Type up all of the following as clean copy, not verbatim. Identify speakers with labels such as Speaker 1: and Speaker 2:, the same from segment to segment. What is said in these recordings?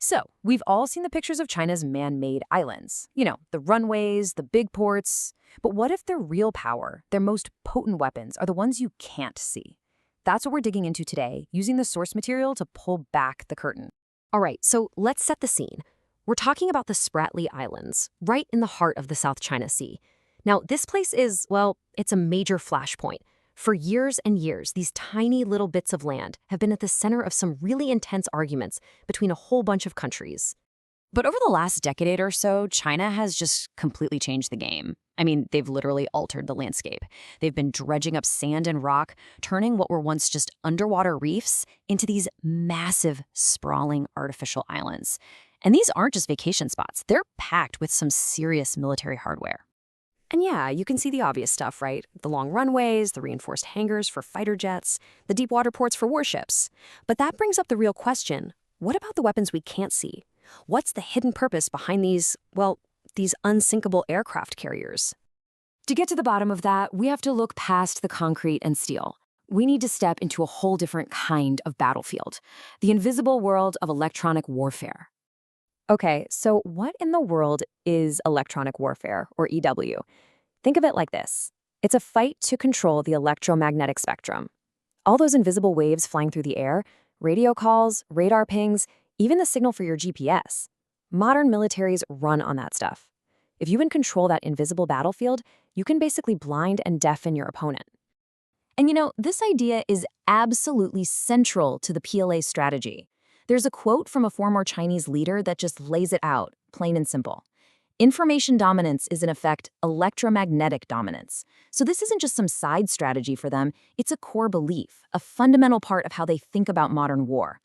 Speaker 1: So, we've all seen the pictures of China's man-made islands. The runways, the big ports. But what if their real power, their most potent weapons, are the ones you can't see? That's what we're digging into today, using the source material to pull back the curtain.
Speaker 2: All right, so let's set the scene. We're talking about the Spratly Islands, right in the heart of the South China Sea. Now, this place is, well, it's a major flashpoint. For years and years, these tiny little bits of land have been at the center of some really intense arguments between a whole bunch of countries.
Speaker 1: But over the last decade or so, China has just completely changed the game. I mean, they've literally altered the landscape. They've been dredging up sand and rock, turning what were once just underwater reefs into these massive, sprawling artificial islands. And these aren't just vacation spots. They're packed with some serious military hardware.
Speaker 2: And yeah, you can see the obvious stuff, right? The long runways, the reinforced hangars for fighter jets, the deep water ports for warships. But that brings up the real question. What about the weapons we can't see? What's the hidden purpose behind these, well, these unsinkable aircraft carriers?
Speaker 1: To get to the bottom of that, we have to look past the concrete and steel. We need to step into a whole different kind of battlefield, the invisible world of electronic warfare. Okay, so what in the world is electronic warfare, or EW? Think of it like this. It's a fight to control the electromagnetic spectrum. All those invisible waves flying through the air, radio calls, radar pings, even the signal for your GPS. Modern militaries run on that stuff. If you can control that invisible battlefield, you can basically blind and deafen your opponent. And this idea is absolutely central to the PLA's strategy. There's a quote from a former Chinese leader that just lays it out, plain and simple. Information dominance is, in effect, electromagnetic dominance. So this isn't just some side strategy for them, it's a core belief, a fundamental part of how they think about modern war.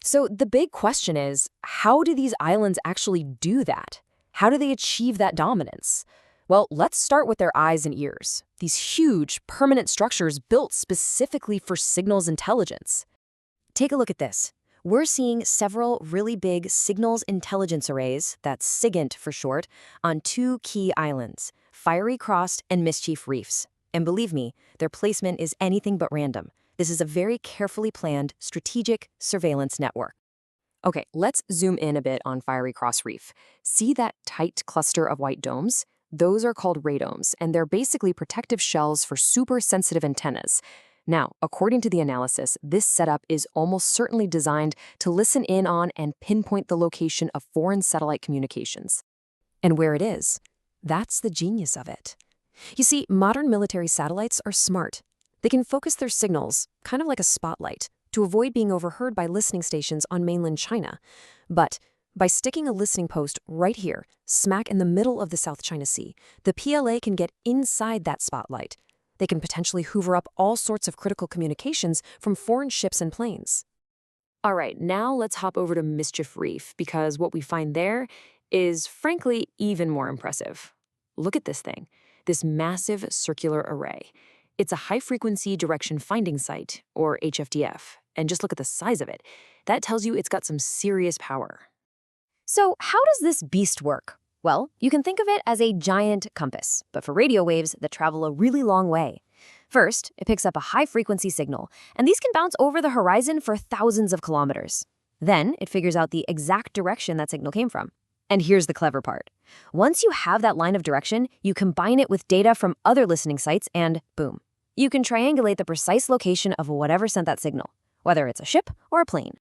Speaker 1: So the big question is, how do these islands actually do that? How do they achieve that dominance? Well, let's start with their eyes and ears. These huge, permanent structures built specifically for signals intelligence. Take a look at this. We're seeing several really big signals intelligence arrays, that's SIGINT for short, on two key islands, Fiery Cross and Mischief Reefs. And believe me, their placement is anything but random. This is a very carefully planned, strategic surveillance network. Okay, let's zoom in a bit on Fiery Cross Reef. See that tight cluster of white domes? Those are called radomes, and they're basically protective shells for super sensitive antennas. Now, according to the analysis, this setup is almost certainly designed to listen in on and pinpoint the location of foreign satellite communications. And where it is, that's the genius of it. You see, modern military satellites are smart. They can focus their signals, kind of like a spotlight, to avoid being overheard by listening stations on mainland China. But by sticking a listening post right here, smack in the middle of the South China Sea, the PLA can get inside that spotlight. They can potentially hoover up all sorts of critical communications from foreign ships and planes. All right, now let's hop over to Mischief Reef, because what we find there is, frankly, even more impressive. Look at this thing, this massive circular array. It's a high-frequency direction finding site, or HFDF, and just look at the size of it. That tells you it's got some serious power. So how does this beast work? Well, you can think of it as a giant compass, but for radio waves that travel a really long way. First, it picks up a high-frequency signal, and these can bounce over the horizon for thousands of kilometers. Then, it figures out the exact direction that signal came from. And here's the clever part. Once you have that line of direction, you combine it with data from other listening sites, and boom. You can triangulate the precise location of whatever sent that signal, whether it's a ship or a plane.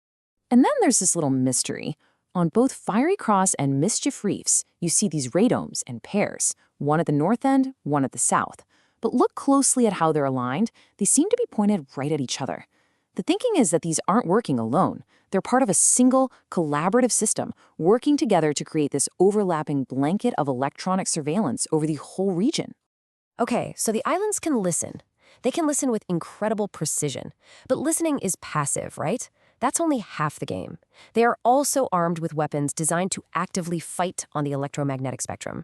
Speaker 1: And then there's this little mystery. On both Fiery Cross and Mischief Reefs, you see these radomes in pairs, one at the north end, one at the south. But look closely at how they're aligned. They seem to be pointed right at each other. The thinking is that these aren't working alone. They're part of a single, collaborative system, working together to create this overlapping blanket of electronic surveillance over the whole region. Okay, so the islands can listen. They can listen with incredible precision. But listening is passive, right? That's only half the game. They are also armed with weapons designed to actively fight on the electromagnetic spectrum.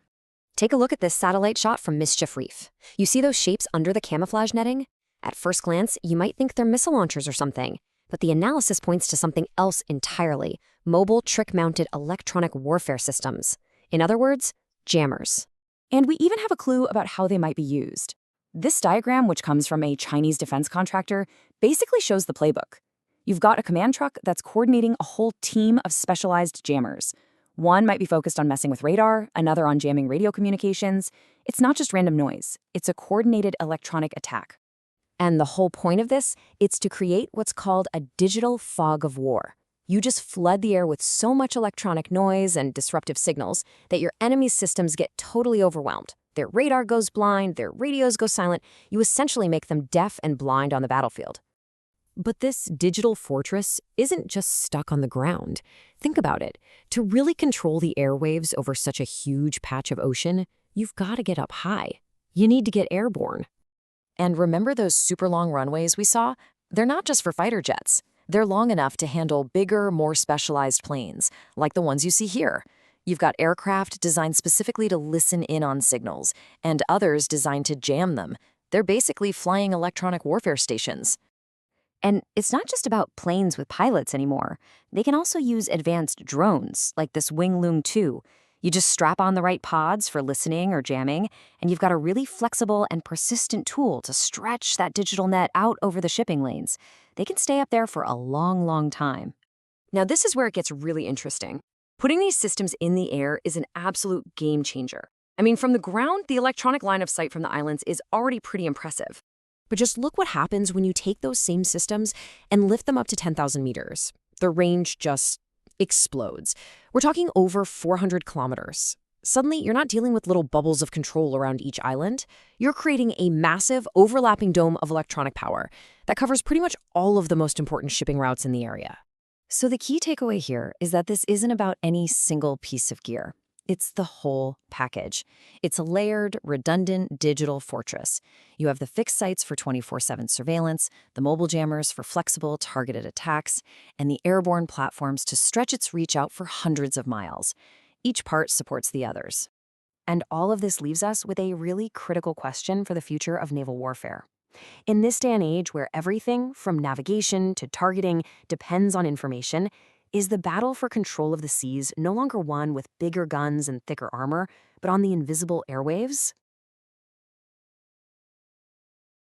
Speaker 1: Take a look at this satellite shot from Mischief Reef. You see those shapes under the camouflage netting? At first glance, you might think they're missile launchers or something, but the analysis points to something else entirely: mobile trick-mounted electronic warfare systems. In other words, jammers. And we even have a clue about how they might be used. This diagram, which comes from a Chinese defense contractor, basically shows the playbook. You've got a command truck that's coordinating a whole team of specialized jammers. One might be focused on messing with radar, another on jamming radio communications. It's not just random noise, it's a coordinated electronic attack. And the whole point of this, it's to create what's called a digital fog of war. You just flood the air with so much electronic noise and disruptive signals that your enemy's systems get totally overwhelmed. Their radar goes blind, their radios go silent. You essentially make them deaf and blind on the battlefield. But this digital fortress isn't just stuck on the ground. Think about it. To really control the airwaves over such a huge patch of ocean, you've got to get up high. You need to get airborne. And remember those super long runways we saw? They're not just for fighter jets. They're long enough to handle bigger, more specialized planes, like the ones you see here. You've got aircraft designed specifically to listen in on signals, and others designed to jam them. They're basically flying electronic warfare stations. And it's not just about planes with pilots anymore. They can also use advanced drones, like this Wingloong 2. You just strap on the right pods for listening or jamming, and you've got a really flexible and persistent tool to stretch that digital net out over the shipping lanes. They can stay up there for a long, long time. Now, this is where it gets really interesting. Putting these systems in the air is an absolute game changer. I mean, from the ground, the electronic line of sight from the islands is already pretty impressive. But just look what happens when you take those same systems and lift them up to 10,000 meters. The range just explodes. We're talking over 400 kilometers. Suddenly, you're not dealing with little bubbles of control around each island. You're creating a massive, overlapping dome of electronic power that covers pretty much all of the most important shipping routes in the area. So the key takeaway here is that this isn't about any single piece of gear. It's the whole package. It's a layered, redundant digital fortress. You have the fixed sites for 24/7 surveillance, the mobile jammers for flexible, targeted attacks, and the airborne platforms to stretch its reach out for hundreds of miles. Each part supports the others. And all of this leaves us with a really critical question for the future of naval warfare. In this day and age where everything, from navigation to targeting, depends on information, is the battle for control of the seas no longer won with bigger guns and thicker armor, but on the invisible airwaves?